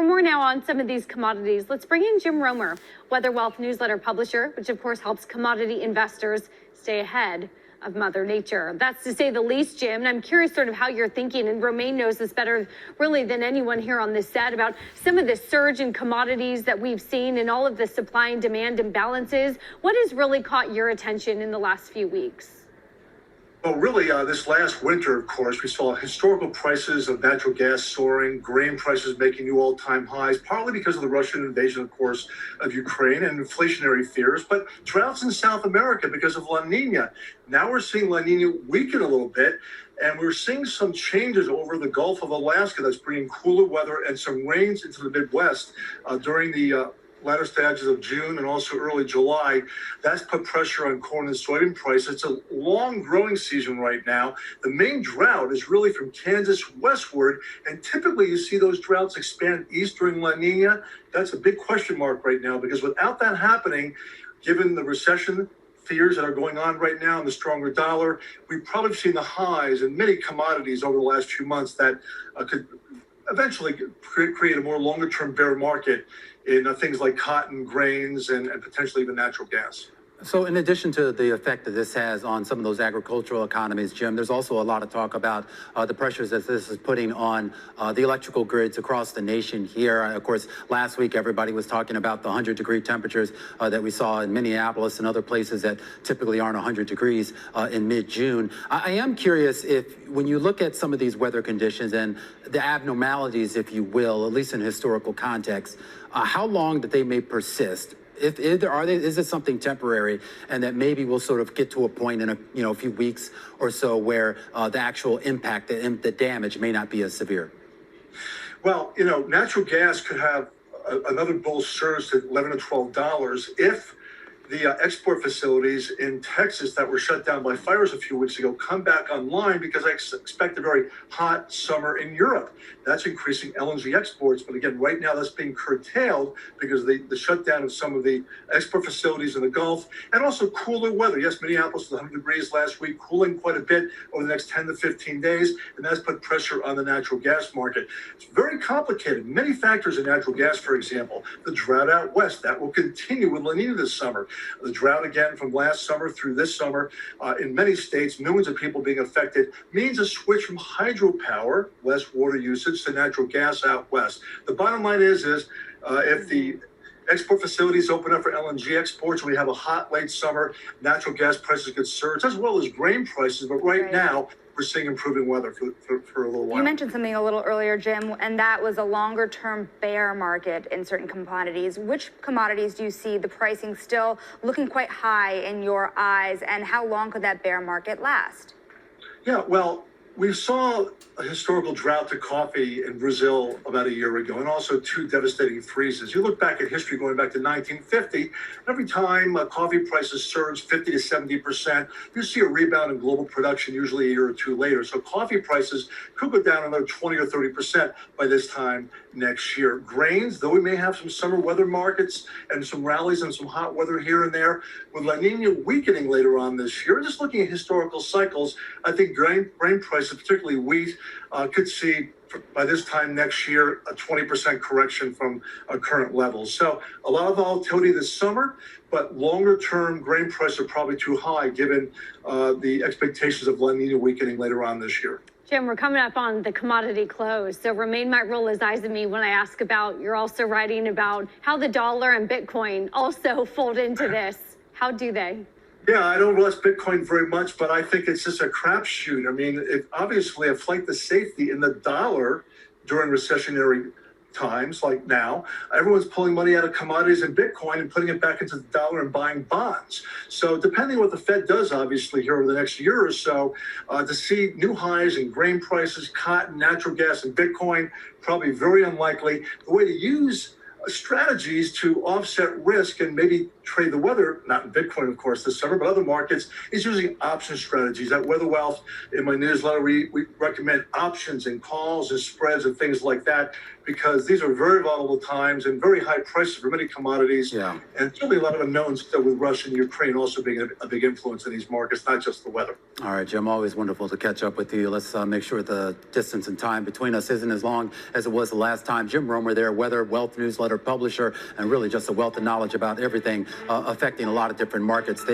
For more now on some of these commodities, let's bring in Jim Roemer, Weather Wealth newsletter publisher, which of course helps commodity investors stay ahead of Mother Nature. That's to say the least, Jim. And I'm curious sort of how you're thinking, and Romaine knows this better really than anyone here on this set, about some of the surge in commodities that we've seen and all of the supply and demand imbalances. What has really caught your attention in the last few weeks? Well, really, this last winter, of course, we saw historical prices of natural gas soaring, grain prices making new all-time highs, partly because of the Russian invasion, of course, of Ukraine and inflationary fears, but droughts in South America because of La Nina. Now we're seeing La Nina weaken a little bit, and we're seeing some changes over the Gulf of Alaska that's bringing cooler weather and some rains into the Midwest during the latter stages of June and also early July. That's put pressure on corn and soybean prices. It's a long growing season right now. The main drought is really from Kansas westward, and typically you see those droughts expand east during La Nina. That's a big question mark right now, because without that happening, given the recession fears that are going on right now and the stronger dollar, we've probably seen the highs in many commodities over the last few months that could eventually create a more longer-term bear market in things like cotton, grains, and potentially even natural gas. So in addition to the effect that this has on some of those agricultural economies, Jim, there's also a lot of talk about the pressures that this is putting on the electrical grids across the nation here. Of course, last week, everybody was talking about the 100-degree temperatures that we saw in Minneapolis and other places that typically aren't 100 degrees in mid-June. I am curious if, when you look at some of these weather conditions and the abnormalities, if you will, at least in historical context, how long that they may persist. Is it something temporary, and that maybe we'll sort of get to a point in a few weeks or so where the actual impact, the damage may not be as severe? Well, natural gas could have another bull surge to $11 to $12 if the export facilities in Texas that were shut down by fires a few weeks ago come back online, because I expect a very hot summer in Europe. That's increasing LNG exports. But again, right now that's being curtailed because of the shutdown of some of the export facilities in the Gulf, and also cooler weather. Yes, Minneapolis was 100 degrees last week, cooling quite a bit over the next 10 to 15 days, and that's put pressure on the natural gas market. It's very complicated. Many factors in natural gas, for example, the drought out west, that will continue with La Nina this summer. The drought again from last summer through this summer in many states, millions of people being affected, means a switch from hydropower, less water usage, to natural gas out west. The bottom line is if the export facilities open up for LNG exports, we have a hot late summer, natural gas prices could surge, as well as grain prices. But right now, we're seeing improving weather for a little while. You mentioned something a little earlier, Jim, and that was a longer-term bear market in certain commodities. Which commodities do you see the pricing still looking quite high in your eyes, and how long could that bear market last? Yeah, well, we saw a historical drought to coffee in Brazil about a year ago, and also 2 devastating freezes. You look back at history going back to 1950, every time coffee prices surge 50 to 70%, you see a rebound in global production usually a year or 2 later. So coffee prices could go down another 20 or 30% by this time next year. Grains, though we may have some summer weather markets and some rallies and some hot weather here and there, with La Nina weakening later on this year, just looking at historical cycles, I think grain prices, particularly wheat, could see by this time next year a 20% correction from current levels. So a lot of volatility this summer, but longer term grain prices are probably too high given the expectations of La Nina weakening later on this year. Jim, we're coming up on the commodity close, so Romaine might roll his eyes at me when I ask about, you're also writing about how the dollar and Bitcoin also fold into this. How do they? Yeah, I don't watch Bitcoin very much, but I think it's just a crapshoot. I mean, obviously a flight to safety in the dollar during recessionary times like now. Everyone's pulling money out of commodities and Bitcoin and putting it back into the dollar and buying bonds. So depending on what the Fed does, obviously, here over the next year or so, to see new highs in grain prices, cotton, natural gas, and Bitcoin, probably very unlikely. The way to use strategies to offset risk and maybe trade the weather, not in Bitcoin, of course, this summer, but other markets, is using option strategies. At Weather Wealth, in my newsletter, we recommend options and calls and spreads and things like that, because these are very volatile times and very high prices for many commodities. Yeah. And certainly a lot of unknowns with Russia and Ukraine also being a big influence in these markets, not just the weather. All right, Jim, always wonderful to catch up with you. Let's make sure the distance and time between us isn't as long as it was the last time. Jim Roemer there, weather, wealth newsletter publisher, and really just a wealth of knowledge about everything affecting a lot of different markets.